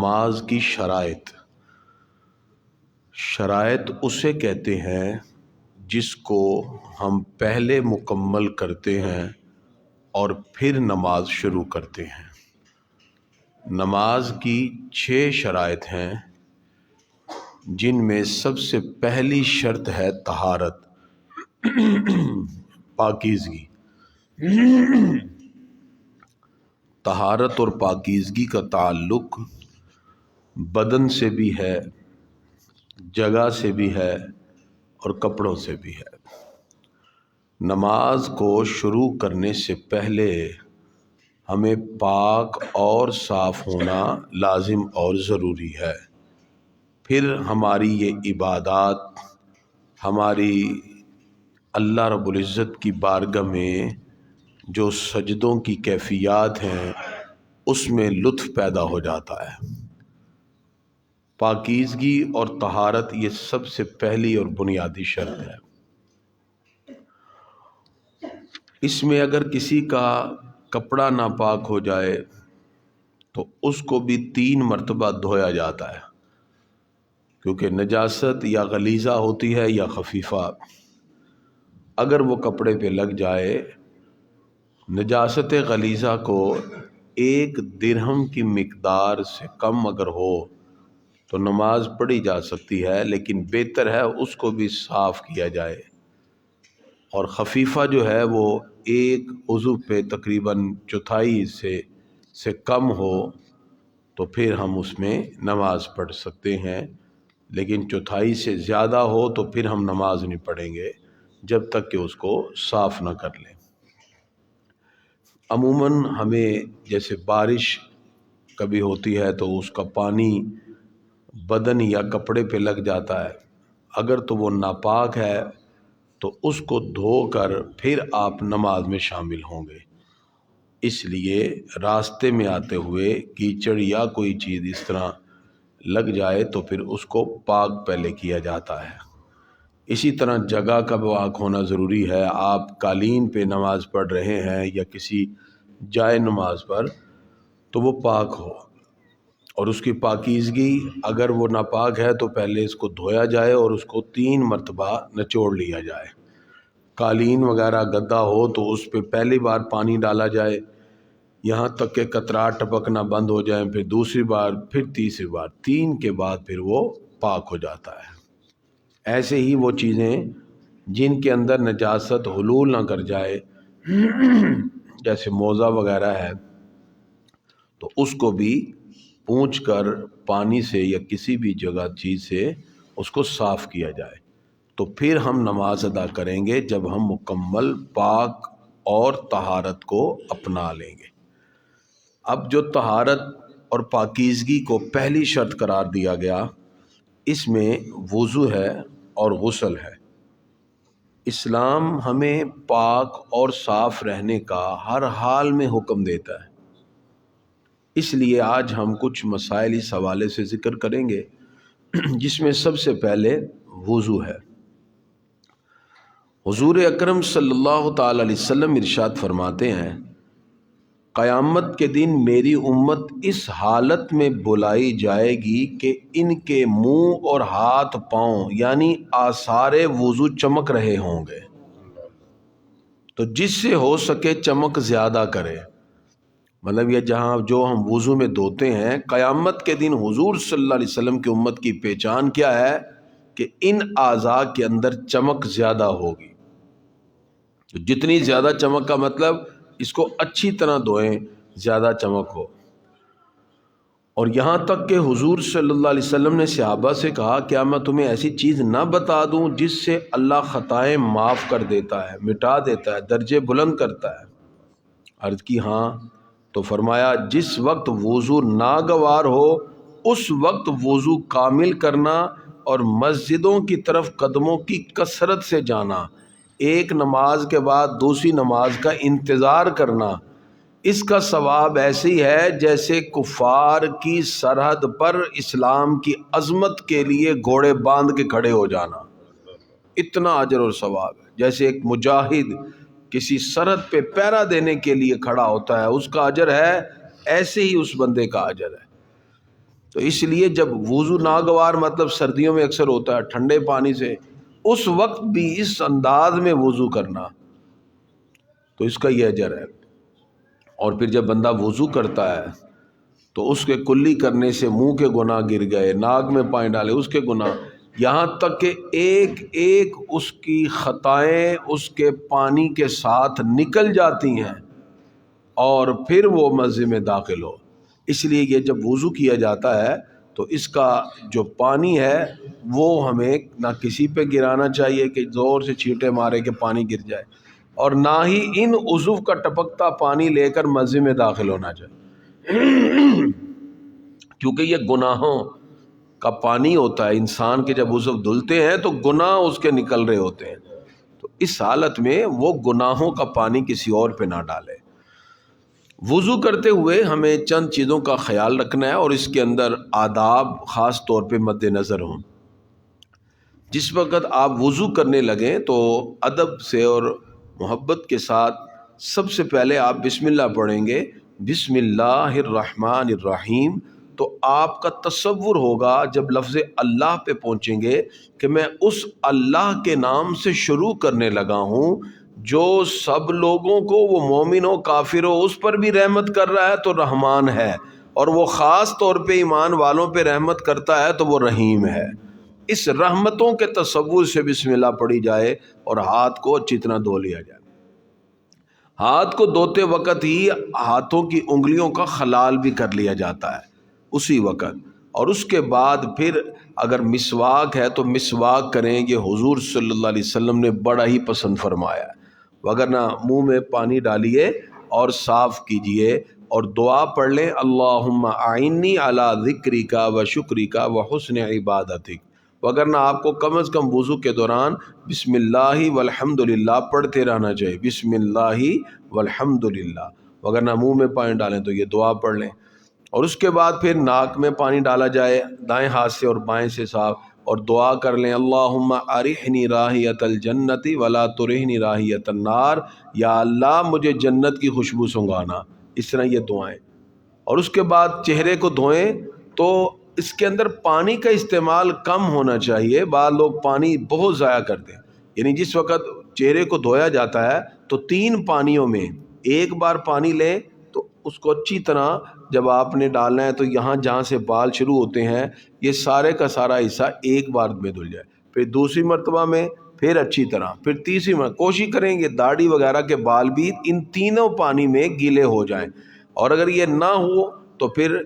نماز کی شرائط اسے کہتے ہیں جس کو ہم پہلے مکمل کرتے ہیں اور پھر نماز شروع کرتے ہیں۔ نماز کی 6 شرائط ہیں، جن میں سب سے پہلی شرط ہے طہارت، پاکیزگی۔ طہارت اور پاکیزگی کا تعلق بدن سے بھی ہے، جگہ سے بھی ہے اور کپڑوں سے بھی ہے۔ نماز کو شروع کرنے سے پہلے ہمیں پاک اور صاف ہونا لازم اور ضروری ہے۔ پھر ہماری یہ عبادات ہماری اللہ رب العزت کی بارگاہ میں جو سجدوں کی کیفیات ہیں اس میں لطف پیدا ہو جاتا ہے۔ پاکیزگی اور طہارت یہ سب سے پہلی اور بنیادی شرط ہے۔ اس میں اگر کسی کا کپڑا ناپاک ہو جائے تو اس کو بھی 3 مرتبہ دھویا جاتا ہے، کیونکہ نجاست یا غلیظہ ہوتی ہے یا خفیفہ۔ اگر وہ کپڑے پہ لگ جائے، نجاست غلیظہ کو 1 درہم کی مقدار سے کم اگر ہو تو نماز پڑھی جا سکتی ہے، لیکن بہتر ہے اس کو بھی صاف کیا جائے۔ اور خفیفہ جو ہے وہ 1 عضو پہ تقریباً 1/4 حصے سے کم ہو تو پھر ہم اس میں نماز پڑھ سکتے ہیں، لیکن 1/4 سے زیادہ ہو تو پھر ہم نماز نہیں پڑھیں گے جب تک کہ اس کو صاف نہ کر لیں۔ عموماً ہمیں جیسے بارش کبھی ہوتی ہے تو اس کا پانی بدن یا کپڑے پہ لگ جاتا ہے، اگر تو وہ ناپاک ہے تو اس کو دھو کر پھر آپ نماز میں شامل ہوں گے۔ اس لیے راستے میں آتے ہوئے کیچڑ یا کوئی چیز اس طرح لگ جائے تو پھر اس کو پاک پہلے کیا جاتا ہے۔ اسی طرح جگہ کا پاک ہونا ضروری ہے۔ آپ قالین پہ نماز پڑھ رہے ہیں یا کسی جائے نماز پر تو وہ پاک ہو، اور اس کی پاکیزگی اگر وہ ناپاک ہے تو پہلے اس کو دھویا جائے اور اس کو 3 مرتبہ نچوڑ لیا جائے۔ قالین وغیرہ گدا ہو تو اس پہ پہلی بار پانی ڈالا جائے یہاں تک کہ قطرات ٹپکنا بند ہو جائیں، پھر دوسری بار، پھر تیسری بار، 3 کے بعد پھر وہ پاک ہو جاتا ہے۔ ایسے ہی وہ چیزیں جن کے اندر نجاست حلول نہ کر جائے جیسے موزہ وغیرہ ہے تو اس کو بھی پونچھ کر پانی سے یا کسی بھی جگہ چیز سے اس کو صاف کیا جائے تو پھر ہم نماز ادا کریں گے جب ہم مکمل پاک اور طہارت کو اپنا لیں گے۔ اب جو طہارت اور پاکیزگی کو پہلی شرط قرار دیا گیا، اس میں وضو ہے اور غسل ہے۔ اسلام ہمیں پاک اور صاف رہنے کا ہر حال میں حکم دیتا ہے۔ اس لیے آج ہم کچھ مسائل اس حوالے سے ذکر کریں گے، جس میں سب سے پہلے وضو ہے۔ حضور اکرم صلی اللہ تعالی علیہ وسلم ارشاد فرماتے ہیں، قیامت کے دن میری امت اس حالت میں بلائی جائے گی کہ ان کے منہ اور ہاتھ پاؤں یعنی آثار وضو چمک رہے ہوں گے، تو جس سے ہو سکے چمک زیادہ کرے۔ مطلب یہ جہاں جو ہم وضو میں دھوتے ہیں، قیامت کے دن حضور صلی اللہ علیہ وسلم کی امت کی پہچان کیا ہے کہ ان اعضاء کے اندر چمک زیادہ ہوگی۔ تو جتنی زیادہ چمک کا مطلب اس کو اچھی طرح دھوئیں، زیادہ چمک ہو۔ اور یہاں تک کہ حضور صلی اللہ علیہ وسلم نے صحابہ سے کہا، کیا میں تمہیں ایسی چیز نہ بتا دوں جس سے اللہ خطائیں معاف کر دیتا ہے، مٹا دیتا ہے، درجے بلند کرتا ہے؟ عرض کی ہاں، تو فرمایا جس وقت وضو ناگوار ہو اس وقت وضو کامل کرنا اور مسجدوں کی طرف قدموں کی کثرت سے جانا، ایک نماز کے بعد دوسری نماز کا انتظار کرنا، اس کا ثواب ایسے ہی ہے جیسے کفار کی سرحد پر اسلام کی عظمت کے لیے گھوڑے باندھ کے کھڑے ہو جانا، اتنا اجر اور ثواب ہے۔ جیسے ایک مجاہد کسی سرحد پہ پہرا دینے کے لیے کھڑا ہوتا ہے، اس کا اجر ہے، ایسے ہی اس بندے کا اجر ہے۔ تو اس لیے جب وضو ناگوار مطلب سردیوں میں اکثر ہوتا ہے ٹھنڈے پانی سے، اس وقت بھی اس انداز میں وضو کرنا تو اس کا یہ اجر ہے۔ اور پھر جب بندہ وضو کرتا ہے تو اس کے کلی کرنے سے منہ کے گناہ گر گئے، ناک میں پانی ڈالے اس کے گناہ، یہاں تک کہ ایک ایک اس کی خطائیں اس کے پانی کے ساتھ نکل جاتی ہیں اور پھر وہ مزے میں داخل ہو۔ اس لیے یہ جب وضو کیا جاتا ہے تو اس کا جو پانی ہے وہ ہمیں نہ کسی پہ گرانا چاہیے کہ زور سے چھینٹے مارے کہ پانی گر جائے، اور نہ ہی ان عضو کا ٹپکتا پانی لے کر مزے میں داخل ہونا چاہیے، کیونکہ یہ گناہوں کا پانی ہوتا ہے۔ انسان کے جب عضو دھلتے ہیں تو گناہ اس کے نکل رہے ہوتے ہیں، تو اس حالت میں وہ گناہوں کا پانی کسی اور پہ نہ ڈالے۔ وضو کرتے ہوئے ہمیں چند چیزوں کا خیال رکھنا ہے اور اس کے اندر آداب خاص طور پہ مد نظر ہوں۔ جس وقت آپ وضو کرنے لگیں تو ادب سے اور محبت کے ساتھ سب سے پہلے آپ بسم اللہ پڑھیں گے، بسم اللہ الرحمن الرحیم، تو آپ کا تصور ہوگا جب لفظ اللہ پہ پہنچیں گے کہ میں اس اللہ کے نام سے شروع کرنے لگا ہوں جو سب لوگوں کو، وہ مومن ہو کافر ہو، اس پر بھی رحمت کر رہا ہے تو رحمان ہے، اور وہ خاص طور پہ ایمان والوں پہ رحمت کرتا ہے تو وہ رحیم ہے۔ اس رحمتوں کے تصور سے بسم اللہ پڑھی جائے اور ہاتھ کو اچھی طرح دھو لیا جائے۔ ہاتھ کو دھوتے وقت ہی ہاتھوں کی انگلیوں کا خلال بھی کر لیا جاتا ہے اسی وقت، اور اس کے بعد پھر اگر مسواک ہے تو مسواک کریں، یہ حضور صلی اللہ علیہ وسلم نے بڑا ہی پسند فرمایا ہے۔ وگرنہ منہ میں پانی ڈالیے اور صاف کیجئے اور دعا پڑھ لیں، اللہم اعنی علی ذکرک و شکرک و حسن عبادتک۔ وگرنہ آپ کو کم از کم وضو کے دوران بسم اللہ والحمد للہ پڑھتے رہنا چاہیے، بسم اللہ والحمد للہ، وگرنہ منہ میں پانی ڈالیں تو یہ دعا پڑھ لیں۔ اور اس کے بعد پھر ناک میں پانی ڈالا جائے دائیں ہاتھ سے اور بائیں سے صاف، اور دعا کر لیں، اللہم ارحنی راحیت الجنت ولا ترحنی راحیت النار، یا اللہ مجھے جنت کی خوشبو سنگانا۔ اس طرح یہ دعائیں، اور اس کے بعد چہرے کو دھوئیں تو اس کے اندر پانی کا استعمال کم ہونا چاہیے۔ بعض لوگ پانی بہت ضائع کرتے ہیں، یعنی جس وقت چہرے کو دھویا جاتا ہے تو 3 پانیوں میں ایک بار پانی لیں تو اس کو اچھی طرح جب آپ نے ڈالنا ہے تو یہاں جہاں سے بال شروع ہوتے ہیں یہ سارے کا سارا حصہ ایک بار میں دھل جائے، پھر دوسری مرتبہ میں پھر اچھی طرح، پھر تیسری مرتبہ کوشش کریں کہ داڑھی وغیرہ کے بال بھی ان تینوں پانی میں گیلے ہو جائیں، اور اگر یہ نہ ہو تو پھر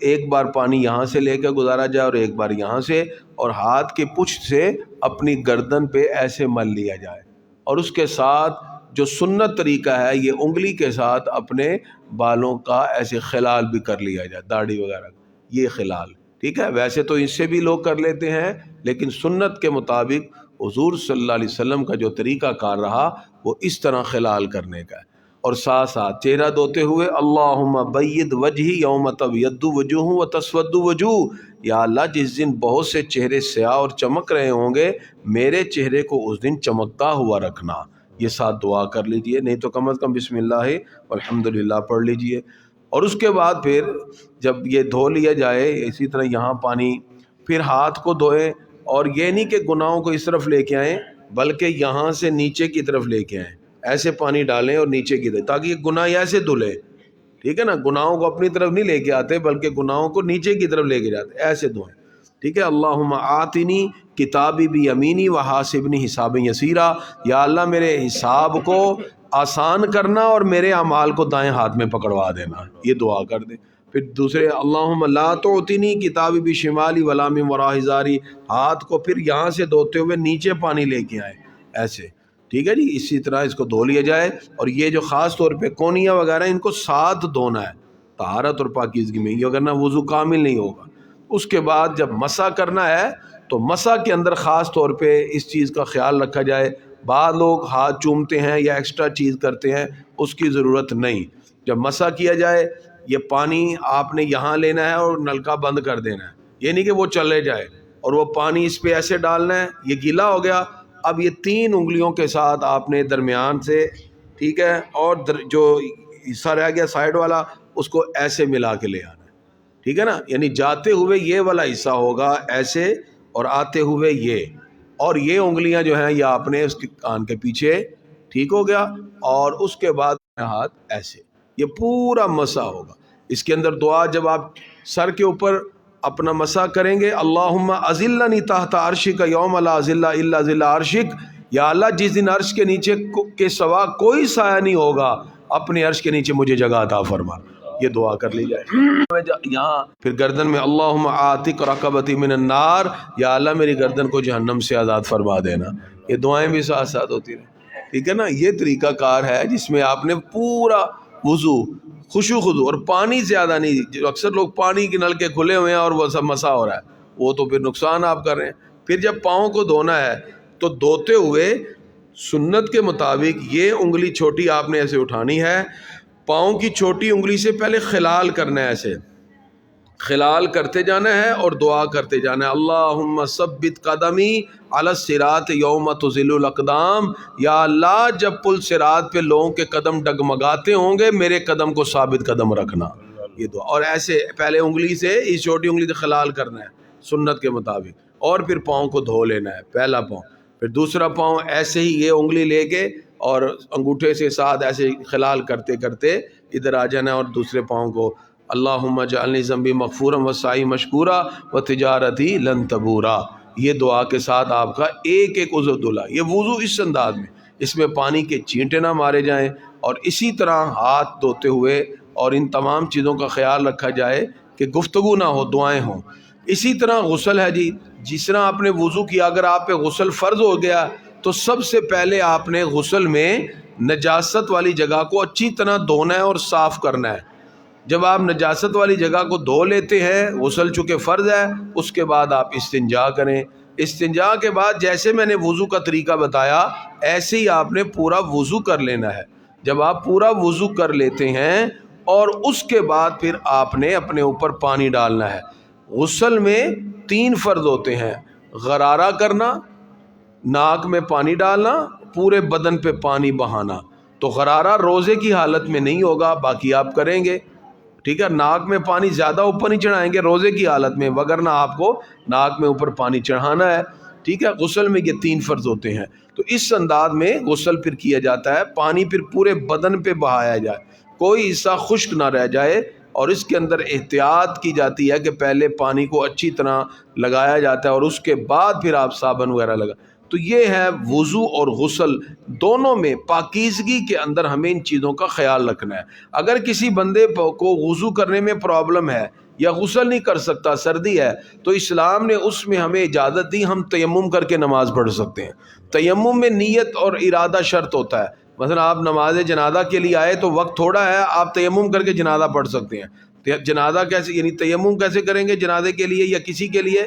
ایک بار پانی یہاں سے لے کے گزارا جائے اور ایک بار یہاں سے، اور ہاتھ کے پشت سے اپنی گردن پہ ایسے مل لیا جائے، اور اس کے ساتھ جو سنت طریقہ ہے یہ انگلی کے ساتھ اپنے بالوں کا ایسے خلال بھی کر لیا جائے، داڑھی وغیرہ یہ خلال، ٹھیک ہے۔ ویسے تو اس سے بھی لوگ کر لیتے ہیں، لیکن سنت کے مطابق حضور صلی اللہ علیہ وسلم کا جو طریقہ کار رہا وہ اس طرح خلال کرنے کا ہے۔ اور ساتھ ساتھ چہرہ دھوتے ہوئے اللہم بید وجہی یوم تبیض وجوہ و تسود وجوہ، یا اللہ جس دن بہت سے چہرے سیاہ اور چمک رہے ہوں گے میرے چہرے کو اس دن چمکتا ہوا رکھنا۔ یہ ساتھ دعا کر لیجئے، نہیں تو کم از کم بسم اللہ والحمد للہ پڑھ لیجئے۔ اور اس کے بعد پھر جب یہ دھو لیا جائے اسی طرح یہاں پانی، پھر ہاتھ کو دھوئیں، اور یہ نہیں کہ گناہوں کو اس طرف لے کے آئیں بلکہ یہاں سے نیچے کی طرف لے کے آئیں، ایسے پانی ڈالیں اور نیچے کی طرف، تاکہ یہ گناہ ایسے دھلے، ٹھیک ہے نا، گناہوں کو اپنی طرف نہیں لے کے آتے بلکہ گناہوں کو نیچے کی طرف لے کے جاتے، ایسے دھوئیں، ٹھیک ہے۔ اللہم آتنی کتابی بیمینی وحاسبنی حساب یسیرا، یا اللہ میرے حساب کو آسان کرنا اور میرے اعمال کو دائیں ہاتھ میں پکڑوا دینا، یہ دعا کر دیں۔ پھر دوسرے اللہم لا تعطنی کتابی بشمالی ولا من وراء ظہری، ہاتھ کو پھر یہاں سے دھوتے ہوئے نیچے پانی لے کے آئیں ایسے، ٹھیک ہے جی۔ اسی طرح اس کو دھو لیا جائے، اور یہ جو خاص طور پہ کونیاں وغیرہ ان کو ساتھ دھونا ہے طہارت اور پاکیزگی میں، یہ وگرنہ وضو کامل نہیں ہوگا۔ اس کے بعد جب مسح کرنا ہے تو مسح کے اندر خاص طور پہ اس چیز کا خیال رکھا جائے، بعض لوگ ہاتھ چومتے ہیں یا ایکسٹرا چیز کرتے ہیں، اس کی ضرورت نہیں۔ جب مسح کیا جائے یہ پانی آپ نے یہاں لینا ہے اور نلکا بند کر دینا ہے، یہ نہیں کہ وہ چلے جائے اور وہ پانی اس پہ ایسے ڈالنا ہے، یہ گیلا ہو گیا، اب یہ 3 انگلیوں کے ساتھ آپ نے درمیان سے، ٹھیک ہے، اور جو حصہ رہ گیا سائڈ والا اس کو ایسے ملا کے لے آنا ہے، ٹھیک ہے نا, یعنی جاتے ہوئے یہ والا حصہ ہوگا ایسے, اور آتے ہوئے یہ, اور یہ انگلیاں جو ہیں یہ آپ نے اس کے کان کے پیچھے, ٹھیک ہو گیا, اور اس کے بعد ہاتھ ایسے, یہ پورا مسا ہوگا. اس کے اندر دعا جب آپ سر کے اوپر اپنا مسا کریں گے, اللہم اذلنی تحت عرشک یوم لا ظل الا ظل عرشک, یا اللہ جس دن عرش کے نیچے کے سوا کوئی سایہ نہیں ہوگا, اپنے عرش کے نیچے مجھے جگہ عطا فرما. یہ دعا کر لی جائے. یہاں پھر گردن میں اللہم آتق رقبتی من النار, یا اللہ میری گردن کو جہنم سے آزاد فرما دینا. یہ دعائیں بھی ساتھ ساتھ ہوتی رہیں, ٹھیک ہے نا. یہ طریقہ کار ہے جس میں آپ نے پورا وضو خشوع خضوع, اور پانی زیادہ نہیں. جو اکثر لوگ پانی کے نل کے کھلے ہوئے ہیں اور وہ سب مسا ہو رہا ہے, وہ تو پھر نقصان آپ کر رہے ہیں. پھر جب پاؤں کو دھونا ہے تو دھوتے ہوئے سنت کے مطابق یہ انگلی چھوٹی آپ نے ایسے اٹھانی ہے, پاؤں کی چھوٹی انگلی سے پہلے خلال کرنا ہے, ایسے خلال کرتے جانا ہے اور دعا کرتے جانا ہے, اللہم ثبت قدمی علی الصراط یوم تزل الاقدام, یا اللہ جب پل صراط پہ لوگوں کے قدم ڈگمگاتے ہوں گے میرے قدم کو ثابت قدم رکھنا. یہ دعا, اور ایسے پہلے انگلی سے اس چھوٹی انگلی سے خلال کرنا ہے سنت کے مطابق, اور پھر پاؤں کو دھو لینا ہے, پہلا پاؤں, پھر دوسرا پاؤں ایسے ہی یہ انگلی لے کے اور انگوٹھے سے ساتھ ایسے خلال کرتے کرتے ادھر آ جانا ہے, اور دوسرے پاؤں کو اللہم اجعلنی ذنبی مغفورا وسعی مشکورا وتجارتی لن تبورا. یہ دعا کے ساتھ آپ کا ایک ایک عضو دھلا. یہ وضو اس انداز میں, اس میں پانی کے چینٹے نہ مارے جائیں, اور اسی طرح ہاتھ دھوتے ہوئے اور ان تمام چیزوں کا خیال رکھا جائے کہ گفتگو نہ ہو, دعائیں ہوں. اسی طرح غسل ہے جی, جس طرح آپ نے وضو کیا, اگر آپ پہ غسل فرض ہو گیا تو سب سے پہلے آپ نے غسل میں نجاست والی جگہ کو اچھی طرح دھونا ہے اور صاف کرنا ہے. جب آپ نجاست والی جگہ کو دھو لیتے ہیں, غسل چونکہ فرض ہے, اس کے بعد آپ استنجا کریں. استنجا کے بعد جیسے میں نے وضو کا طریقہ بتایا ایسے ہی آپ نے پورا وضو کر لینا ہے. جب آپ پورا وضو کر لیتے ہیں اور اس کے بعد پھر آپ نے اپنے اوپر پانی ڈالنا ہے. غسل میں 3 فرض ہوتے ہیں, غرارہ کرنا, ناک میں پانی ڈالنا, پورے بدن پہ پانی بہانا. تو غرارہ روزے کی حالت میں نہیں ہوگا, باقی آپ کریں گے, ٹھیک ہے. ناک میں پانی زیادہ اوپر نہیں چڑھائیں گے روزے کی حالت میں, وگرنہ آپ کو ناک میں اوپر پانی چڑھانا ہے, ٹھیک ہے. غسل میں یہ 3 فرض ہوتے ہیں. تو اس انداز میں غسل پھر کیا جاتا ہے, پانی پھر پورے بدن پہ بہایا جائے, کوئی حصہ خشک نہ رہ جائے, اور اس کے اندر احتیاط کی جاتی ہے کہ پہلے پانی کو اچھی طرح لگایا جاتا ہے اور اس کے بعد پھر آپ صابن وغیرہ لگا. تو یہ ہے وضو اور غسل دونوں میں پاکیزگی کے اندر ہمیں ان چیزوں کا خیال رکھنا ہے. اگر کسی بندے کو وضو کرنے میں پرابلم ہے یا غسل نہیں کر سکتا, سردی ہے, تو اسلام نے اس میں ہمیں اجازت دی, ہم تیمم کر کے نماز پڑھ سکتے ہیں. تیمم میں نیت اور ارادہ شرط ہوتا ہے. مثلا آپ نماز جنازہ کے لیے آئے تو وقت تھوڑا ہے, آپ تیمم کر کے جنازہ پڑھ سکتے ہیں. جنازہ کیسے, یعنی تیمم کیسے کریں گے جنازے کے لیے یا کسی کے لیے,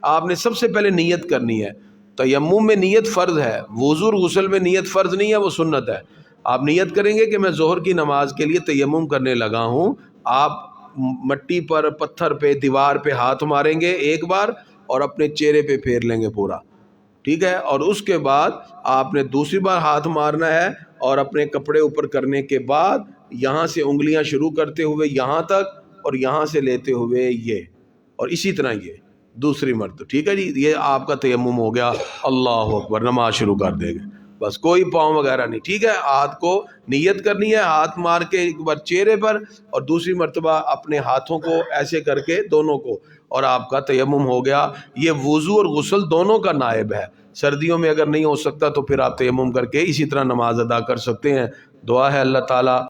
آپ نے سب سے پہلے نیت کرنی ہے. تیمم میں نیت فرض ہے, وضو اور غسل میں نیت فرض نہیں ہے, وہ سنت ہے. آپ نیت کریں گے کہ میں ظہر کی نماز کے لیے تیمم کرنے لگا ہوں. آپ مٹی پر, پتھر پہ, دیوار پہ ہاتھ ماریں گے ایک بار اور اپنے چہرے پہ پھیر لیں گے پورا, ٹھیک ہے. اور اس کے بعد آپ نے دوسری بار ہاتھ مارنا ہے, اور اپنے کپڑے اوپر کرنے کے بعد یہاں سے انگلیاں شروع کرتے ہوئے یہاں تک, اور یہاں سے لیتے ہوئے یہ, اور اسی طرح یہ دوسری مرتبہ, ٹھیک ہے جی. یہ آپ کا تیمم ہو گیا. اللہ اکبر, نماز شروع کر دے گے, بس کوئی پاؤں وغیرہ نہیں, ٹھیک ہے. ہاتھ کو نیت کرنی ہے, ہاتھ مار کے ایک بار چہرے پر اور دوسری مرتبہ اپنے ہاتھوں کو ایسے کر کے دونوں کو, اور آپ کا تیمم ہو گیا. یہ وضو اور غسل دونوں کا نائب ہے. سردیوں میں اگر نہیں ہو سکتا تو پھر آپ تیمم کر کے اسی طرح نماز ادا کر سکتے ہیں. دعا ہے اللہ تعالیٰ